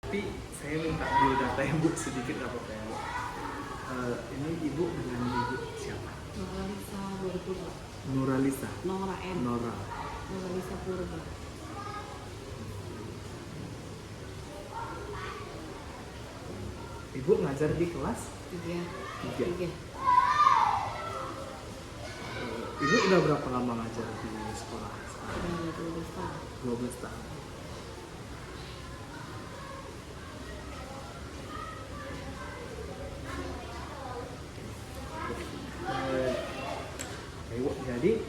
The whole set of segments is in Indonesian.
Tapi saya minta biodata ibu sedikit nggak apa-apa ya, Bu? Ini ibu dengan ibu siapa? Noralisa Purba. Nuralisa. Nora M. Nora. Noralisa Purba. Ibu ngajar di kelas 3. 3. Ibu udah berapa lama ngajar di sekolah sekarang? Sudah 12 tahun. 12 tahun. Ibu, jadi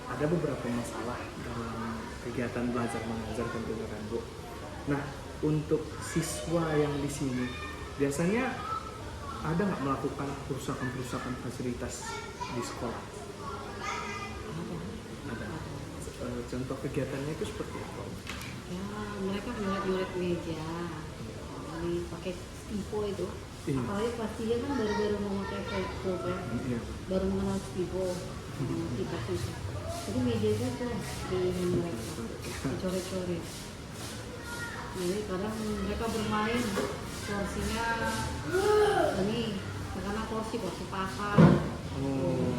ada beberapa masalah dalam kegiatan belajar mengajar tentunya kan, Bu. Nah, untuk siswa yang di sini biasanya ada nggak melakukan perusakan fasilitas di sekolah? Ada. Contoh kegiatannya itu seperti apa? Ya, mereka nyuret-nyuret meja. Ini pakai stipo itu. Iya. Apalagi pasti dia kan baru-baru memakai pulpen ya. Iya. Baru mengenal stipo. Kita susah. Jadi meja itu tuh di mereka dicoret-coret. Jadi kadang mereka bermain kursinya ini karena kursi paha. Oh.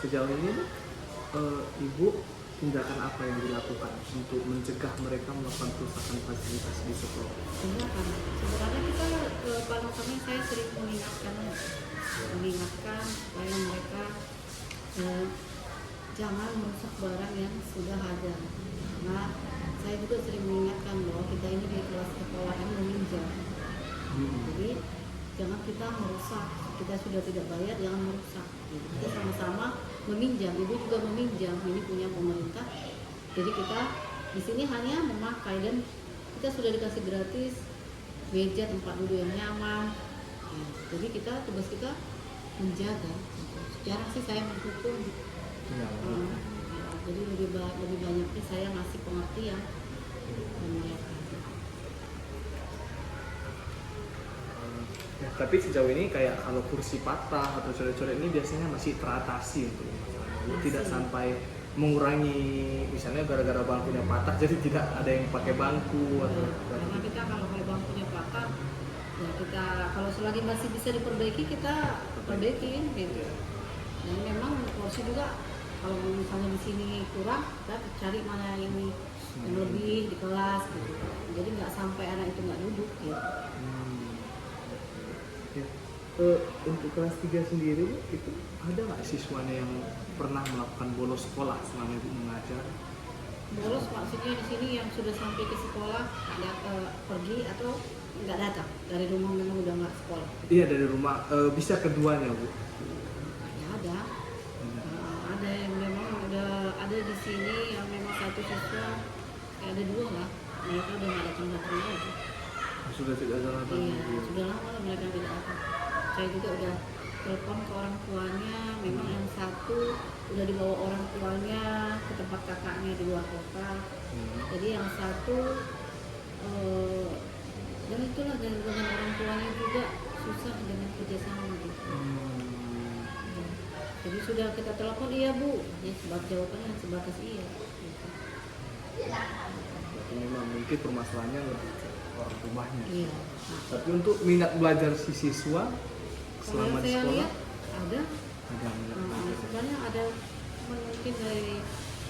Sejauh ini ibu tindakan apa yang dilakukan untuk mencegah mereka melakukan perusakan fasilitas di sekolah? Tindakan. Sebenarnya kita pada kami saya sering mengingatkan supaya mereka jangan merusak barang yang sudah ada. Nah, saya juga sering mengingatkan bahwa kita ini di kelas sekolah ini meminjam. Jadi jangan kita merusak. Kita sudah tidak bayar, jangan merusak. Kita sama-sama meminjam. Ibu juga meminjam. Ini punya pemerintah. Jadi kita di sini hanya memakai dan kita sudah dikasih gratis meja, tempat duduk yang nyaman. Ya, jadi tugas kita menjaga. Jarang sih saya menghukum. Ya, Ya, jadi lebih banyaknya saya ngasih pengertian ke mereka. Ya, tapi sejauh ini kayak kalau kursi patah atau coret-coret ini biasanya masih teratasi untuk masalahnya. Tidak sampai mengurangi misalnya gara-gara bangkunya patah jadi tidak ada yang pakai bangku atau Karena kita kalau bangkunya patah ya kita kalau selagi masih bisa diperbaiki kita perbaikin gitu. Dan memang kursi juga kalau misalnya di sini kurang kita cari mana yang lebih di kelas gitu. Jadi nggak sampai anak itu nggak duduk gitu. Ya. Untuk kelas 3 sendiri Bu, itu ada nggak siswanya yang pernah melakukan bolos sekolah selama Ibu mengajar? Bolos maksudnya di sini yang sudah sampai ke sekolah pergi atau nggak datang dari rumah memang udah nggak sekolah. Iya, dari rumah. Bisa keduanya Bu. Ya ada. Ada yang memang udah ada di sini yang memang satu siswa ada 2 lah. Mereka udah nggak datang lagi. Sudah tidak ada lagi. Iya, sudah lama lah mereka tidak datang. Saya juga udah telepon ke orang tuanya. Memang yang satu udah dibawa orang tuanya ke tempat kakaknya di luar kota. Jadi yang satu dan itulah dengan orang tuanya juga susah dengan kerjasama gitu. Ya. Jadi sudah kita telepon iya Bu, ya jawabannya sebatas iya. Gitu. Berarti memang mungkin permasalahannya lebih ke orang rumahnya. Iya. Tapi untuk minat belajar si siswa selama di Saya sekolah lihat ada minat belajar. sebenarnya ada mungkin dari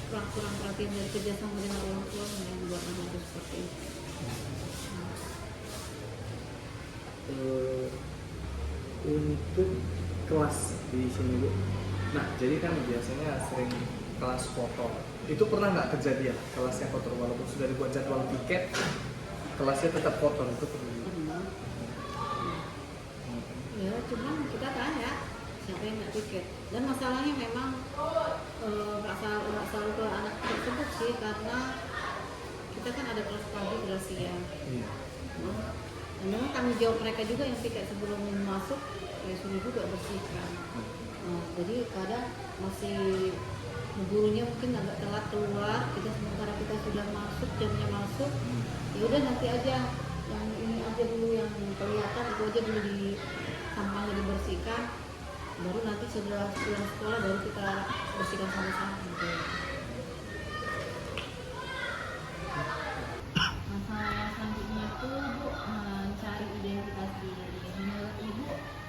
kurang perhatian dari kerjasama dengan orang tua yang membuat anak itu seperti itu. Untuk kelas di sini Bu. Nah, jadi kan biasanya sering kelas kotor. Itu pernah nggak kejadian kelasnya kotor walaupun sudah dibuat jadwal tiket, kelasnya tetap kotor itu pernah? Ya, cuman kita tanya siapa yang nggak tiket. Dan masalahnya memang nggak selalu ke anak tersebut sih karena kita kan ada kelas pagi, kelas siang. Iya. Dan memang tanggung jawab mereka juga yang tiket sebelum masuk ya suruh juga bersihkan. Jadi kadang masih gurunya mungkin agak telat keluar, kita sementara kita sudah masuk, jamnya masuk, ya udah nanti aja yang ini aja dulu yang kelihatan itu aja dulu di sampahnya dibersihkan. baru nanti setelah pulang sekolah baru kita bersihkan sama-sama gitu. Masalah yang selanjutnya itu Bu, mencari identitas diri. Menurut Ibu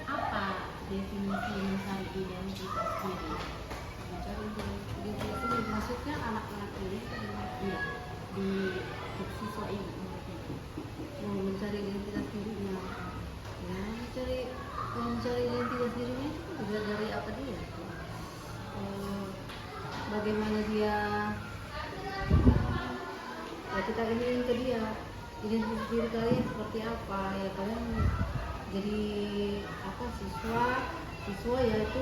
apa definisi mencari identitas diri? Mencari identitas diri maksudnya anak-anak ini Iya, di siswa ini menurut Ibu. mau mencari identitas dirinya, ya mencari identitas dirinya itu juga dari apa dia. Bagaimana dia, ya kita ingin ke dia identitas diri kalian seperti apa, ya kalian jadi apa, siswa ya itu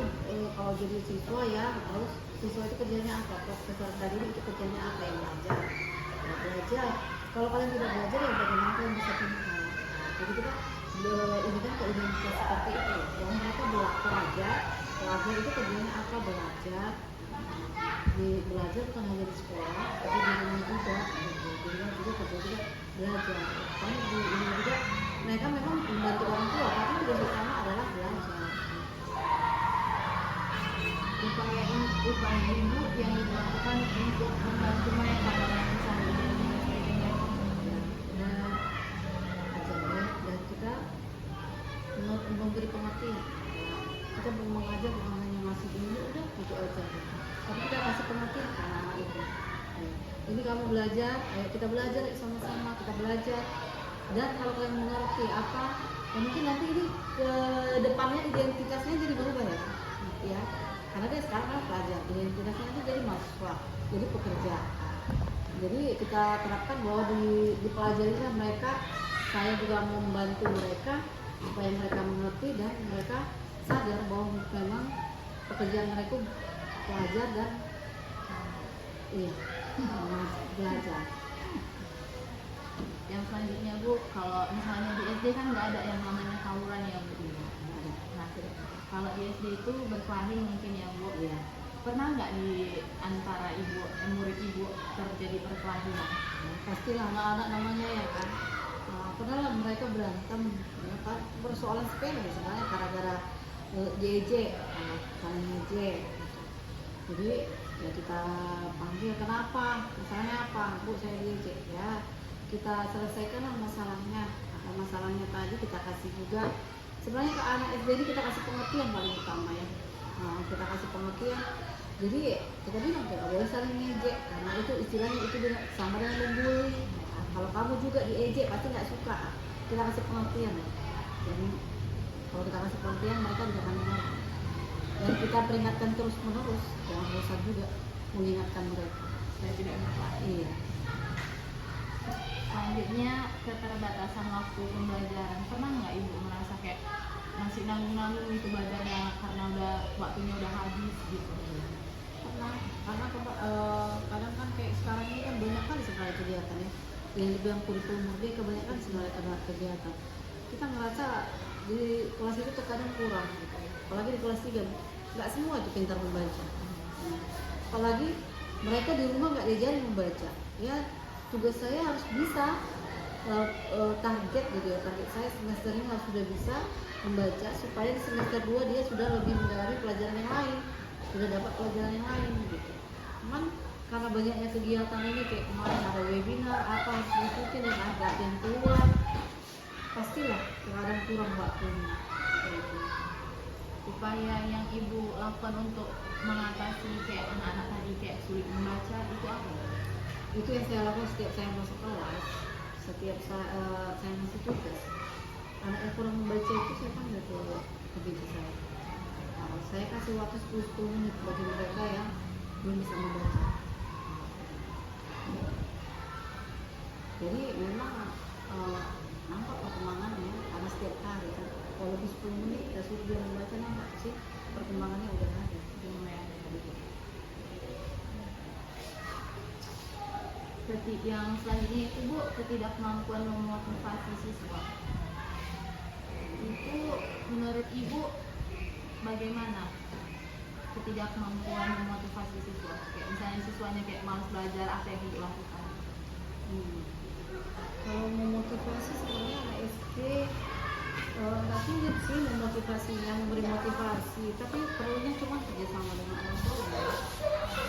kalau jadi siswa ya harus siswa itu kerjanya apa, profesor tadi itu kerjanya apa, yang belajar ya belajar. Kalau kalian tidak belajar ya bagaimana kalian bisa pintar. Jadi kita ini kan ke identitas seperti itu, bahwa mereka pelajar itu kerjanya apa, belajar. Belajar bukan hanya di sekolah tapi di rumah juga, di rumah juga kerja juga belajar. Karena di ini juga mereka memang membantu orang tua tapi tugas utama adalah belajar. Upaya Ibu yang dilakukan untuk membantu mereka dalam mencari identitas dirinya. Dan ajarnya, dan kita memberi pengertian. Kita mengajar bukan hanya ngasih ilmu udah gitu aja, tapi kita kasih pengertian ke anak-anak itu. Ini kamu belajar, ayo kita belajar sama-sama, kita belajar. Dan kalau kalian mengerti apa, ya mungkin nanti ini ke depannya identitasnya jadi berubah ya. Karena dia sekarang kan pelajar, identitasnya nanti jadi mahasiswa, jadi pekerja. Jadi kita terapkan bahwa di pelajarinya mereka, saya juga membantu mereka supaya mereka mengerti dan mereka sadar bahwa memang pekerjaan mereka pelajar dan belajar. Yang selanjutnya Bu, kalau misalnya di SD kan nggak ada yang namanya tawuran ya Bu. Nah, kalau di SD itu berkelahi mungkin ya Bu. Iya. Pernah nggak di antara murid Ibu terjadi perkelahian? Pastilah anak-anak namanya ya kan. Pernah lah mereka berantem ya kan, persoalan sepele sebenarnya gara-gara JJ, saling ngejek. Jadi ya kita panggil, kenapa, misalnya apa, Bu saya diejek, ya kita selesaikan lah masalahnya. Masalahnya tadi kita kasih juga, sebenarnya ke anak SD ini kita kasih pengertian paling utama ya. Kita kasih pengertian, jadi kita bilang tidak boleh saling ngejek karena itu istilahnya itu sama dengan membuli. Kalau kamu juga diejek pasti nggak suka, kita kasih pengertian ya. Jadi kalau kita kasih pengertian mereka tidak akan mengerti. Dan kita peringatkan terus menerus, jangan bosan juga mengingatkan mereka. Saya tidak berkelahi. Iya. Selanjutnya keterbatasan waktu pembelajaran. Pernah nggak Ibu merasa kayak masih nanggung-nanggung itu belajarnya karena waktunya udah habis gitu? Karena kadang kan kayak sekarang ini kan banyak kan sebenarnya kegiatan ya, yang dibilang kurikulum merdeka kebanyakan sebenarnya karena kegiatan. Kita ngerasa di kelas itu terkadang kurang gitu. Apalagi di kelas 3 nggak semua itu pintar membaca. Apalagi mereka di rumah nggak diajarin membaca. Ya tugas saya harus bisa target gitu ya, target saya semester ini harus sudah bisa membaca supaya di semester 2 dia sudah lebih mendalami pelajaran yang lain, sudah dapat pelajaran yang lain gitu. Cuman karena banyaknya kegiatan ini kayak kemarin ada webinar apa harus diikutin dan ada yang keluar, pastilah kadang kurang waktunya. Upaya yang Ibu lakukan untuk mengatasi kayak anak-anak tadi kayak sulit membaca itu apa? Itu yang saya lakukan setiap saya masuk kelas, setiap saya masih tugas. Anak yang kurang membaca itu saya panggil ke bimbing saya. Saya kasih waktu 10 menit bagi mereka yang belum bisa membaca. Jadi memang nampak perkembangannya karena setiap hari kan. Kalau lebih 10 menit kita suruh dia membaca, nampak sih perkembangannya udah ada. Yang selanjutnya itu Bu, ketidakmampuan memotivasi siswa. Itu menurut Ibu bagaimana ketidakmampuan memotivasi siswa? Kayak misalnya siswanya kayak malas belajar, apa yang Ibu lakukan? Kalau memotivasi sebenarnya anak SD Nggak sulit sih memotivasi, yang memberi motivasi, tapi perlunya cuma kerjasama dengan orang tua.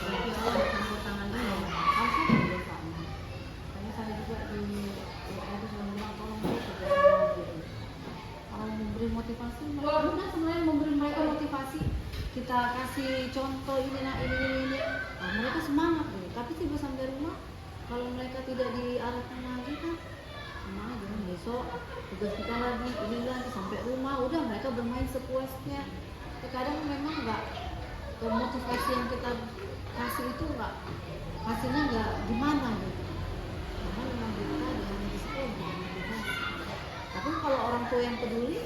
Berarti kalau campur tangan ini harusnya kerjasama. Karena saya juga di aku sudah bilang tolong deh kerjasama gitu. Kalau memberi motivasi, udah sebenarnya memberi mereka motivasi. Kita kasih contoh ini, nah ini. Nah, mereka semangat deh. Tapi tiba sampai rumah, kalau mereka tidak diarahkan lagi kan, sama aja besok tugas kita lagi ini lagi sampai rumah udah mereka bermain sepuasnya. Terkadang memang nggak motivasi yang kita kasih itu nggak hasilnya nggak gimana gitu. Karena memang kita hanya di sekolah motivasi. Tapi kalau orang tua yang peduli,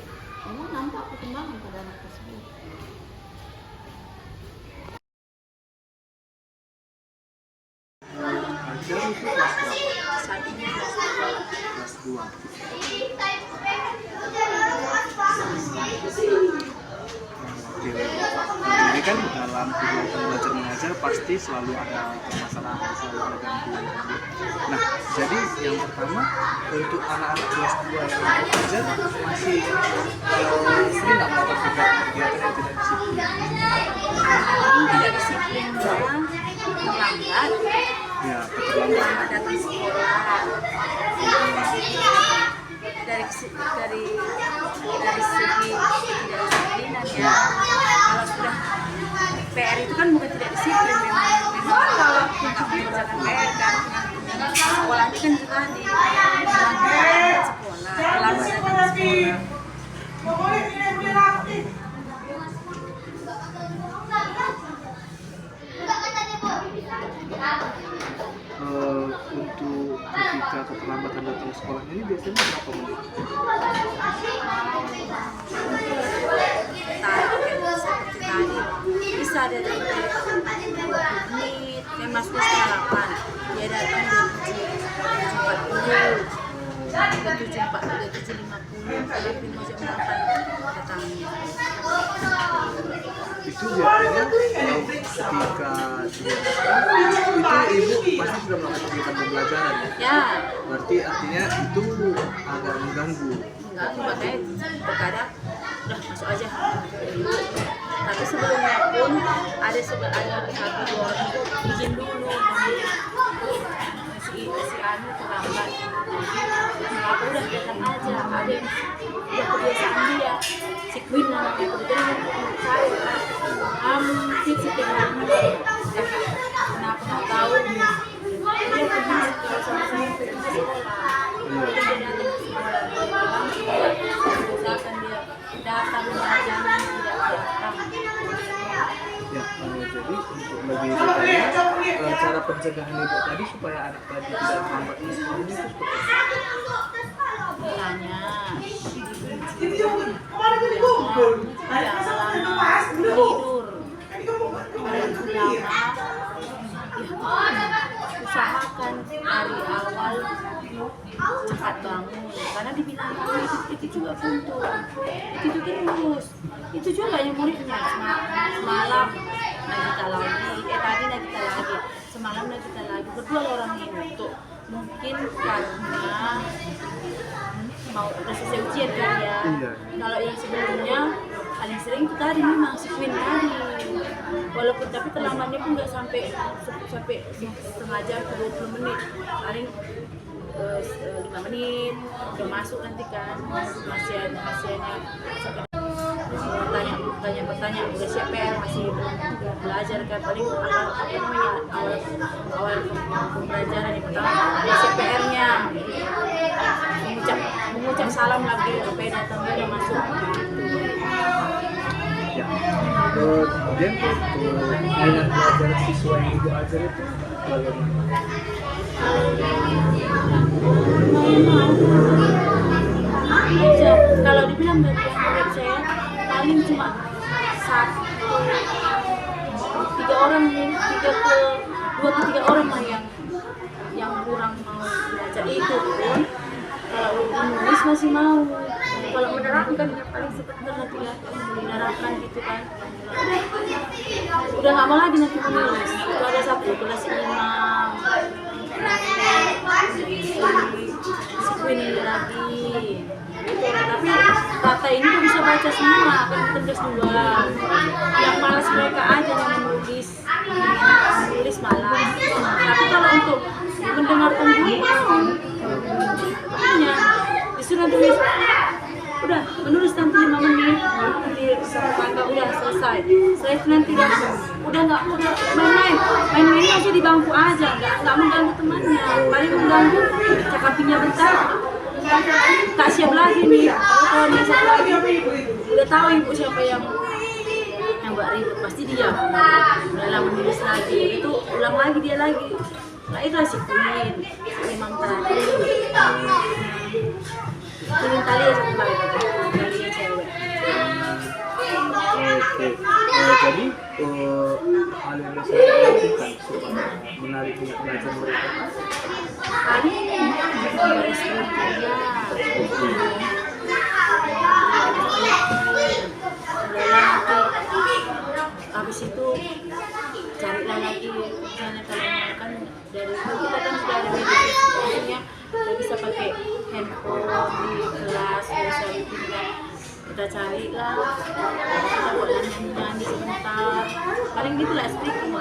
memang nampak perkembangan pada anak tersebut. Ajar itu kelas berapa? Saat ini Kelas 2. Oke. Jadi kan dalam kegiatan belajar mengajar pasti selalu ada permasalahan, selalu ada gangguan. Nah, jadi yang pertama untuk anak-anak kelas 2 yang belajar masih sering nggak melakukan kegiatan yang tidak disiplin. tidak disiplinnya terlambat, Ya, keterlambatan. datang sekolah dari segi ketidakdisiplinan ya. Kalau sudah PR itu kan bukan tidak disiplin, memang kalau tidak mengerjakan PR kan sekolahnya kan juga di sekolah terlambat datang ke sekolah. Untuk ketika keterlambatan datang ke sekolah ini biasanya berapa menit? Seperti tadi bisa ada dari 20 menit, kayak masuk setengah 8 dia datang 27.40, 27.50, tapi mau jam 8 datangnya. Itu biasanya ketika itu ibu pasti sudah melakukan kegiatan pembelajaran ya? Ya, Berarti artinya itu agak mengganggu. enggak, makanya terkadang udah masuk aja dulu. Tapi sebelumnya pun ada satu dua orang itu izin dulu, si anu terlambat, aku udah datang aja, ada yang udah kebiasaan dia, si Queen namanya, kebetulan saya kan hampir setiap hari kenapa nggak tahu dia pergi kalau sama saya pergi ke sekolah, dia datang ke sekolah, misalkan dia datang jangan tidak datang. Ya, jadi untuk lebih detailnya cara pencegahan ibu tadi supaya anak tadi tidak terlambat ke sekolah itu seperti apa? Misalnya tidur, usahakan dari awal cepat bangun karena dibilang itu juga buntu, itu terus itu juga yang muridnya semalam Nagita lagi, tadi Nagita lagi, semalam Nagita lagi, berdua orang ini untuk mungkin karena mau udah selesai ujian kan ya. Iya. Kalau yang sebelumnya paling sering itu tadi memang si Queen tadi, walaupun tapi terlambatnya pun nggak sampai setengah jam ke 20 menit, paling 5 menit udah masuk nanti kan hasilnya bertanya udah siap PR, masih belum belajar kan, paling awal pembelajaran yang pertama udah siap PR-nya, mengucap salam lagi supaya datang udah masuk. Ya. Kemudian minat belajar siswa yang ibu ajar itu bagaimana? Kalau dibilang menurut saya paling cuma 2 ke 3 orang lah yang kurang mau belajar itu pun. Kalau menulis masih mau, kalau menerapkan ya paling sebentar nanti ya menerapkan gitu kan, udah nggak mau lagi nanti menulis. Itu ada satu kelas 5 si Queen lagi gitu. Tapi baca semua, kan tugas 2. Yang malas mereka aja yang menulis malas. Tapi kalau untuk mendengarkan guru makanya disuruh tulis, udah menulis nanti 5 menit, nanti sama kakak udah selesai. Saya nanti udah main-main aja di bangku aja, nggak mengganggu temannya, paling mengganggu cakapinya bentar. Tak siap lagi nih, kalau dia siap lagi, udah tahu ibu siapa yang buat ribut, pasti dia udah menulis lagi, itu ulang lagi dia lagi. Nah itu si Queen, si Imam tadi, Queen Talia satu lagi, Talia cewek. Oke, jadi hal yang bisa dilakukan supaya menarik minat belajar mereka. Paling beres kuliah, habis itu carilah lagi, misalnya kalau kan dari kita kan sudah ada media, kita bisa pakai handphone di kelas, bisa kita cari lah, kita buat nyanyi sebentar, paling gitulah speaking.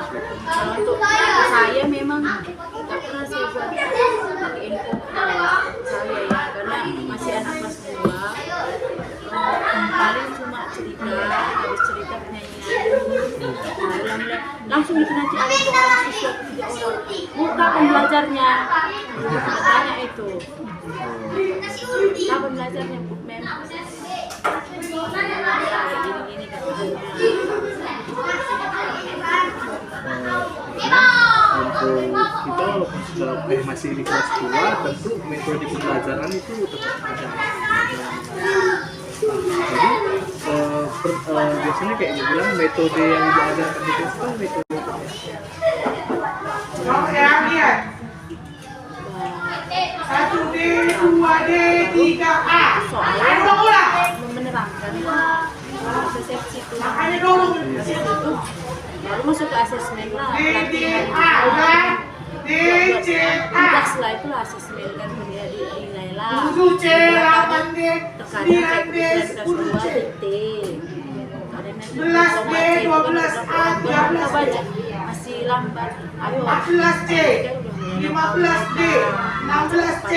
Kalau untuk saya memang nggak pernah saya buat pakai info saya ya, karena masih anak kelas 2, paling cuma cerita, habis cerita penyanyian, langsung itu nanti ada 2 orang siswa, 3 orang, buka pembelajarnya, tanya itu, kapan belajarnya Bu Mem? Gini-gini katanya. Untuk kita masih di kelas 2, tentu metode pembelajaran itu tetap ada. Jadi biasanya kayak dibilang metode yang diajarkan di kelas itu metode Satu D, 2 D, 3A. Soalnya menerangkan persepsi itu. Makanya dulu. Itu baru masuk ke asesmen lah. D, D, A, kan? D, C, A. Setelah itu asesmen kan dinilai lah. 7 C, 8 D, Terkadang 9 D, 10 C. Kadang 11 D, 12 A, 13 D. masih lambat. Ayo. 14 C, 15 D, 16 C,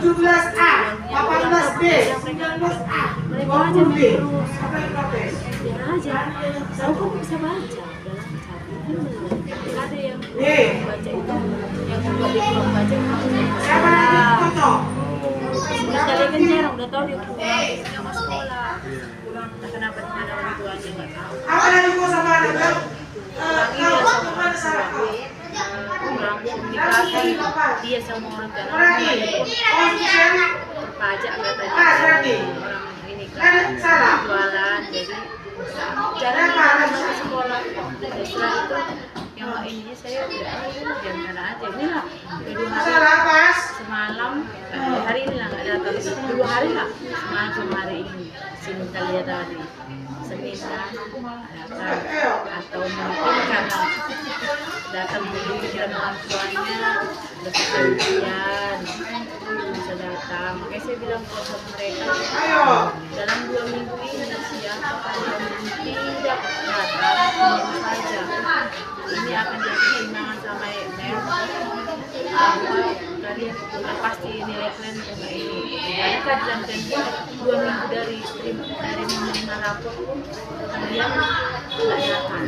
17 A, 18 D, 19 A, Mereka aja 20 D. main terus. Apa yang protes? Biar aja. Tahu kok bisa baca dalam cari. Ada yang baca itu, yang membuat dia belum baca. Siapa lagi foto? Sekali kan jarang, udah tahu dia pulang sama sekolah. Entah kenapa di mana orang tuanya nggak tahu. Apa lagi kau sama anak? Kau kemana Sarah? Kurang komunikasi dia sama orang tua. Lagi, oh Sherry, Terpajak katanya Berarti. orang ini Ada kan salah. jualan, jadi jalan ke sekolah. Dan setelah itu yang ininya saya udah jangan sana aja. Ini lah udah 2 hari salah pas. semalam, hari ini lah nggak datang, 2 hari lah semalam sama hari ini sini kita lihat tadi Senin lah datang, atau mungkin karena datang dulu pikiran orang tuanya udah kejadian bisa datang. Makanya saya bilang sama mereka Ayo. dalam 2 minggu ini siapa yang tidak datang saja ini akan jadi kehilangan sama Mel. Kalian pasti nilai kalian juga ini. Karena keadilan kalian 2 minggu dari menerima rapor pun kalian nggak datang.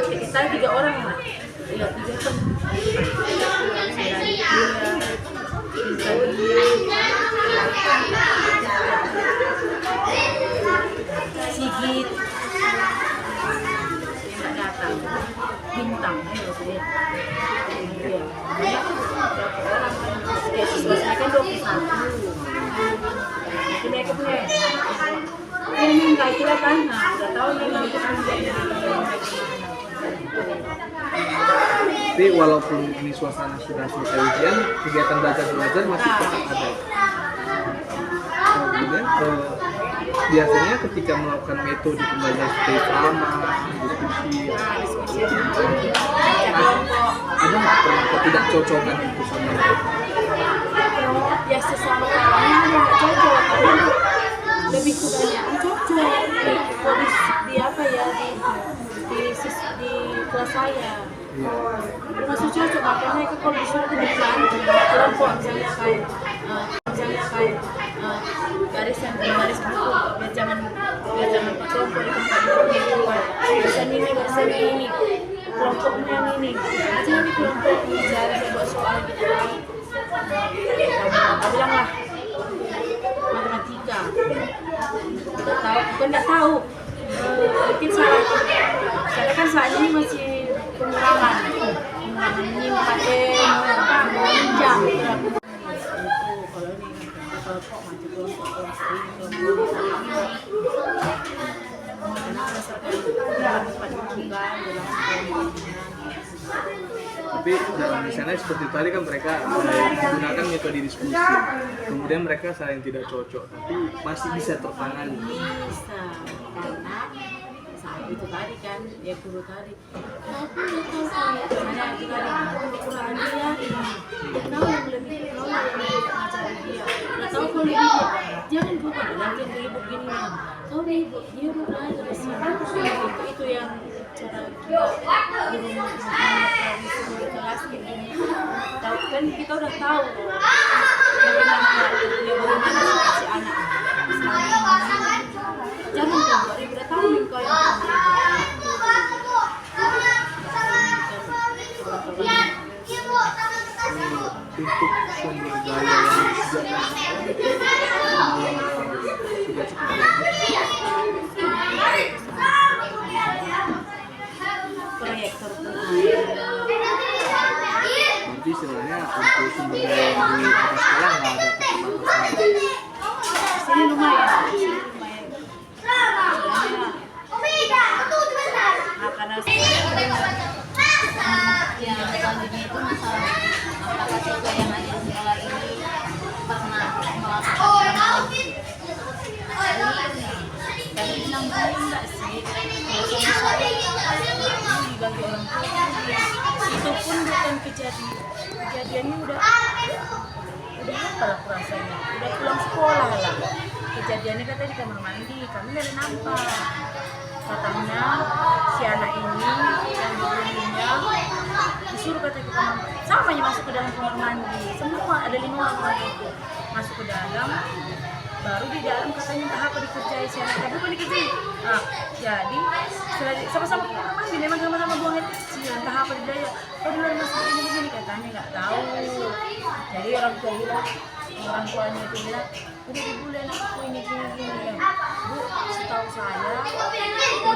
Kita 3 orang lah. Ya 3 kan. Sigit nggak datang, bintang ayo saya berapa orang kan siswa saya kan 21. Jadi mereka punya ini nggak kira kan, nah udah tahu nih mereka kan Tapi walaupun ini suasana sudah selesai ujian, kegiatan belajar masih tetap ada. Kemudian biasanya ketika melakukan metode pembelajaran seperti drama, diskusi, ada nggak pernah ketidakcocokan itu sama ya sesama kawannya ada nggak cocok, lebih kebanyakan cocok di apa ya di kelas saya. Masih cocok, makanya itu kalau disuruh kebetulan kelompok misalnya kayak garis buku biar jangan kelompok di tempat barisan ini kelompoknya yang ini aja ini kelompok mencari buat soal gitu kan. Bilang lah matematika nggak tahu mungkin salah karena kan saat ini masih pengurangan menyimpan menjam kalau ini kelompok macam kelompok Tapi dalam misalnya seperti tadi kan mereka menggunakan metode diskusi, kemudian mereka saling tidak cocok, tapi masih bisa tertangani. Bisa, karena saat itu tadi kan, ya guru tadi aku ya tahu saya, misalnya itu tadi kurang dia ini, dia tahu yang lebih ngajarin dia, dia tahu kalau dia jangan bukan lagi yang ribut gini lah, kau ribut, dia mau belajar di sini, itu yang cara kita guru di kelas kayak gini, tahu kan kita udah tahu bagaimana si anak jangan coba udah tahu nih kau yang untuk sumber daya yang sudah cukup proyektor nanti istilahnya untuk sumber daya di atas sekolah nggak ada keterbatasan. sini lumayan karena Ya, selanjutnya itu masalah apakah siswa yang ada di sekolah ini pernah melakukan tapi bilang enggak sih kalau dibagi orang tua itu pun bukan kejadiannya udah apa lah rasanya udah pulang sekolah lah kejadiannya katanya di kamar mandi kami dari nampak katanya si anak ini yang dibelinya disuruh kata ke kamar mandi samanya masuk ke dalam kamar mandi semua ada 5 orang itu masuk ke dalam baru di dalam katanya entah apa dikerjai si anak tapi bukan dikerjai jadi setelah sama-sama ke kamar mandi memang sama-sama buang air kecil entah apa didaya kalau di luar masuk begini katanya nggak tahu jadi orang tuanya itu bilang udah dibully anakku ini gini ya bu setahu saya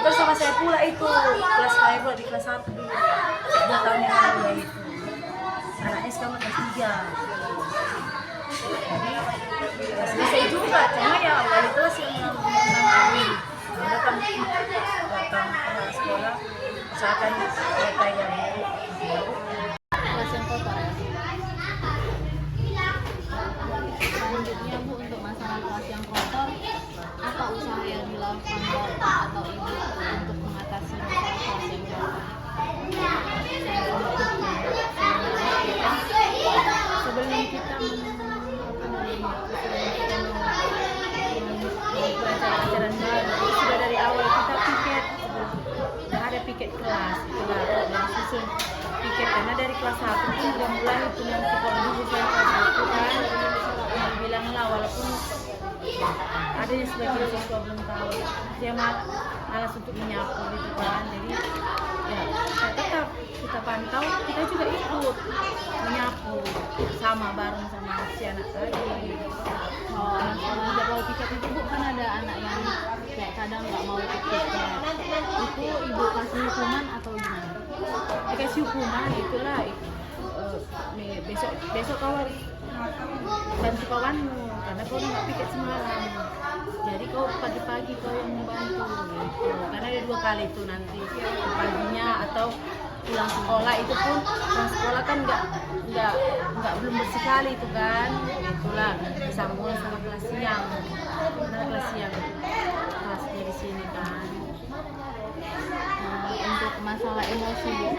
terus sama saya pula itu kelas saya pula di kelas 1 dulu 2 tahun yang lalu ya itu anaknya sekarang kelas 3 jadi selesai juga cuma ya wali kelas yang menangani datang ke sekolah usahakan data yang kelas yang kotor ya? Selanjutnya Bu, untuk masalah kelas yang kotor, apa usaha yang dilakukan Bapak atau Ibu untuk mengatasi masalah kelas yang kotor? sebelum kita pelajaran baru sudah dari awal kita piket sudah ada piket kelas itulah dari susun piket karena dari kelas 1 pun sudah mulai itu nanti kalau dulu saya kelas 1 kan bilang lah walaupun ada yang sebagian siswa belum tahu dia malas untuk menyapu gitu kan jadi ya tetap kita pantau kita juga ikut menyapu sama bareng sama si anak tadi. Kalau tidak mau piket itu Bu, kan ada anak yang kayak kadang nggak mau ikut piket, itu Ibu kasih hukuman atau gimana? Dikasih hukuman itulah besok kau harus bantu kawanmu karena kau udah nggak piket semalam jadi kau pagi-pagi kau yang membantu gitu karena ada 2 kali itu nanti paginya atau pulang sekolah itu pun pulang sekolah kan nggak belum bersih kali itu kan itulah disambung sama kelas siang karena kelas siang kelasnya di sini kan. Untuk masalah emosi Bu,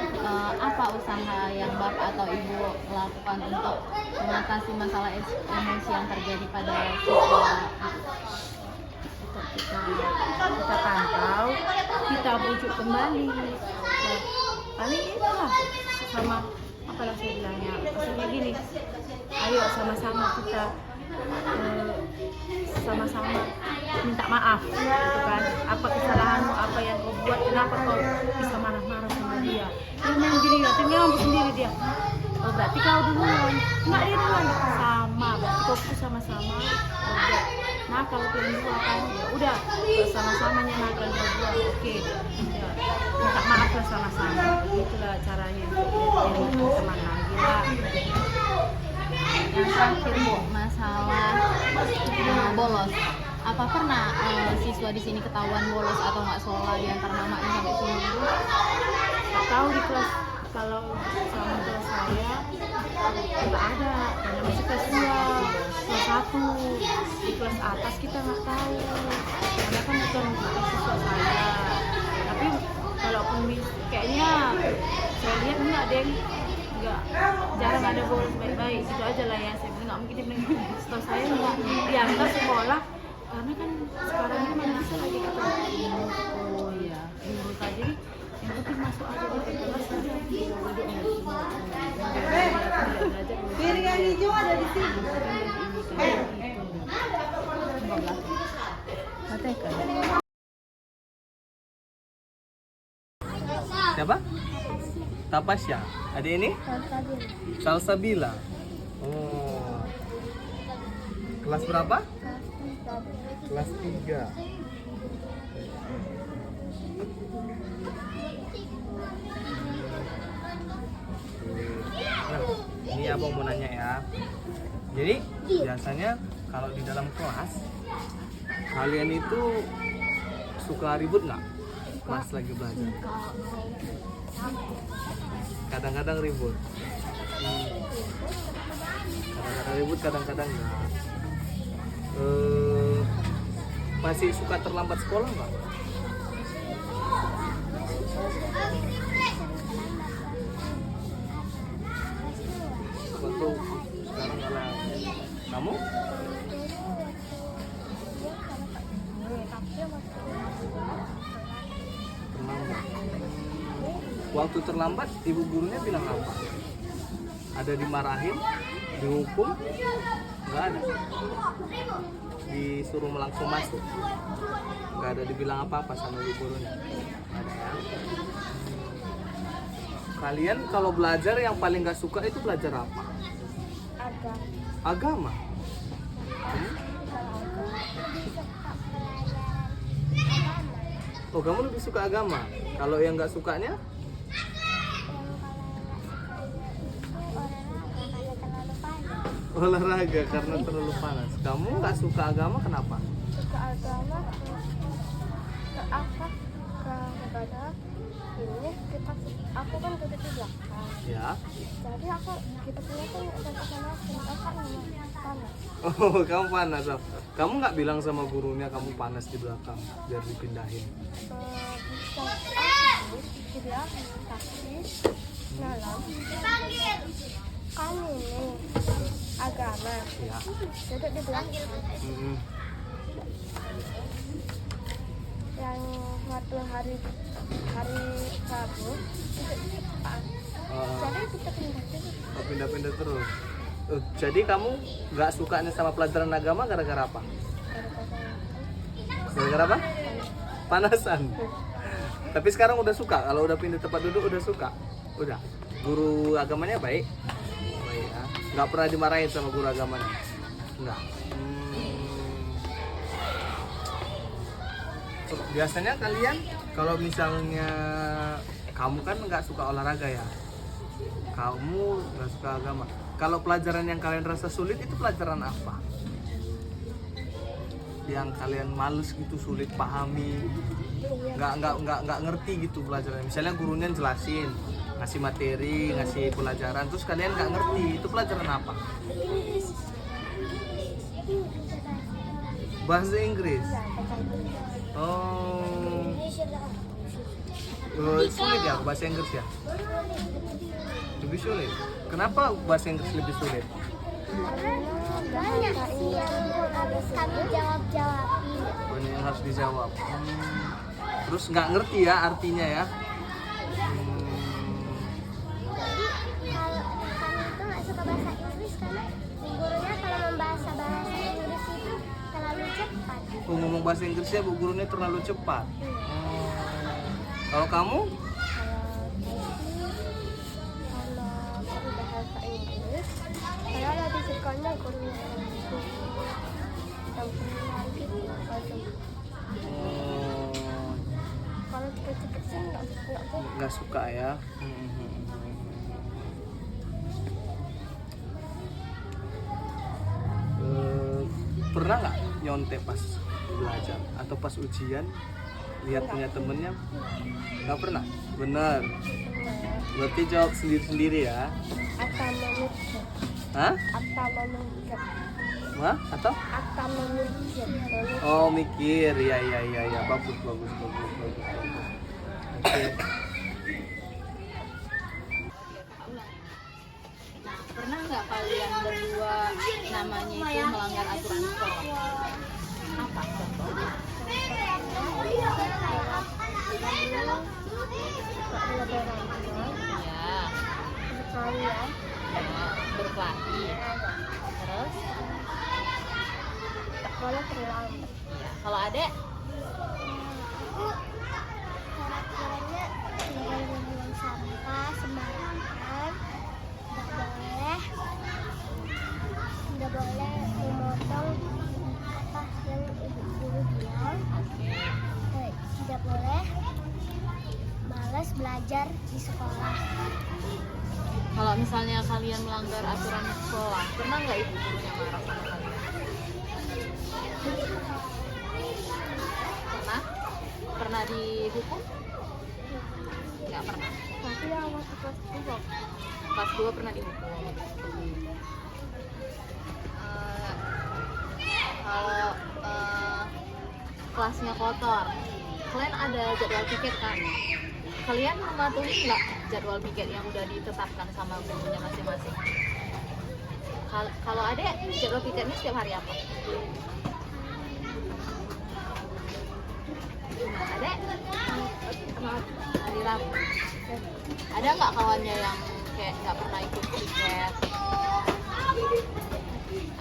apa usaha yang Bapak atau Ibu lakukan untuk mengatasi masalah emosi yang terjadi pada siswa? tetap kita pantau, kita bujuk kembali. Nah, paling itulah sama apalah saya bilangnya, maksudnya gini, ayo sama-sama kita sama-sama minta maaf gitu kan, apa kesalahanmu, apa yang kau buat, kenapa kau bisa marah-marah sama dia, dia memang gini, memang sendiri dia. Oh, berarti kau duluan, enggak dia duluan, sama, berarti kau itu sama-sama. Nah kalau kalian dua kan, ya udah sama-samanya nakal dua, oke, ya, minta maaf lah sama-sama, itulah caranya untuk teman lagi lah. Yang terakhir Bu, masalah bolos. Apa pernah siswa di sini ketahuan bolos atau nggak sekolah di antara mamanya sampai sini? Nggak tahu di kelas, kalau sama kelas saya nggak ada, karena masih kelas 2, kelas 1, di kelas atas kita nggak tahu, karena kan bukan siswa saya. Tapi kalaupun kayaknya saya lihat nggak ada yang jarang ada bolos baik-baik, itu aja lah ya. Saya bilang nggak mungkin dia bilang, setahu saya nggak diantar sekolah, karena kan sekarang ini mana bisa lagi kita Oh iya. menurut aja, jadi yang penting masuk aja di kelas aja, Piring yang hijau ada di sini. Siapa? Tapasya. Ada ini? Salsabila. Oh. Kelas berapa? Kelas 3. Nah, ini abang mau nanya ya. Jadi biasanya kalau di dalam kelas kalian itu suka ribut nggak? Pas lagi belajar? Kadang-kadang ribut. Kadang-kadang ribut, kadang-kadang nggak. Masih suka terlambat sekolah nggak? Waktu sekarang kalau kamu? Terlambat. Waktu terlambat, ibu gurunya bilang apa? Ada dimarahin, dihukum? Nggak ada. Disuruh langsung masuk? Nggak ada dibilang apa-apa sama ibu gurunya? Nggak ada ya? Kalian kalau belajar yang paling nggak suka itu belajar apa? Agama. Oh, kamu lebih suka agama. Kalau yang nggak sukanya? Olahraga karena terlalu panas. Kamu nggak suka agama kenapa? Suka agama karena ini aku kan duduk di belakang. Ya. Jadi kita punya kan sama panas. Oh, kamu panas. Oh. Kamu nggak bilang sama gurunya kamu panas di belakang biar dipindahin? Bisa dia tapi malam kan ini agama Ya. duduk di belakang. Yang waktu hari Rabu duduk di depan. Jadi kita Pindah-pindah terus. Jadi kamu nggak sukanya sama pelajaran agama gara-gara apa? Gara-gara apa? Panasan. Tapi sekarang udah suka. Kalau udah pindah tempat duduk udah suka. Udah. Guru agamanya baik. Baik ya. Nggak pernah dimarahin sama guru agamanya. Nggak. Biasanya kalian kalau misalnya kamu kan nggak suka olahraga ya. Kamu nggak suka agama. Kalau pelajaran yang kalian rasa sulit itu pelajaran apa? Yang kalian males gitu, sulit pahami, nggak ngerti gitu pelajaran. Misalnya gurunya jelasin, ngasih materi, ngasih pelajaran, terus kalian nggak ngerti, itu pelajaran apa? Bahasa Inggris. Oh, sulit ya bahasa Inggris ya? Lebih sulit. Kenapa bahasa Inggris lebih sulit? Banyak sih yang harus kami jawab-jawabin. Banyak yang harus dijawab. Terus nggak ngerti ya artinya ya? Jadi kalau kami itu nggak suka bahasa Inggris karena gurunya kalau membahasa bahasa Inggris itu terlalu cepat. Ngomong bahasa Inggrisnya bu gurunya terlalu cepat. Kalau kamu? Kalau baru bahasa Inggris, saya lebih sukanya gurunya yang lagi kalau cepet-cepet sih Nggak suka ya? Pernah nggak nyontek pas belajar atau pas ujian lihat punya temennya? Nggak pernah? Bener. Berarti jawab sendiri-sendiri ya? akan memikir Hah? Hah? Atau? akan memikir Oh mikir, ya. Bagus. Oke. Nah, pernah nggak kalian berdua namanya itu melanggar aturan sekolah? Apa contohnya? Ya, sekali ya berkelahi. Terus, tak boleh terlambat. ya, kalau adek, Aku kira-kiranya nggak boleh membuang sampah sembarangan, nggak boleh memotong apa yang ibu guru bilang, tidak boleh malas belajar di sekolah. kalau misalnya kalian melanggar aturan sekolah, pernah nggak ibu gurunya marah sama kalian? Pernah? Pernah dihukum? Nggak pernah. Tapi yang waktu kelas 2 Kelas 2 pernah dihukum. Kalau kelasnya kotor, kalian ada jadwal piket kan? Kalian mematuhi nggak jadwal piket yang udah ditetapkan sama gurunya masing-masing? Kalau ada jadwal piketnya setiap hari apa? Ada? Hari Rabu. Ada nggak kawannya yang kayak nggak pernah ikut piket?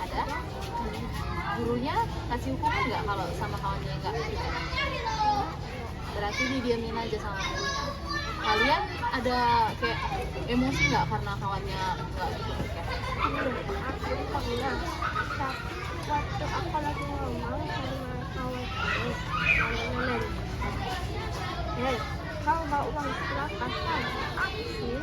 Ada? Gurunya kasih hukuman nggak kalau sama kawannya yang nggak piket? Berarti didiamin aja sama gurunya. Kalian ada kayak emosi nggak karena kawannya nggak ikut piket? aku pernah waktu aku lagi ngomong sama kawan kau bawa uang sekolah pas aksi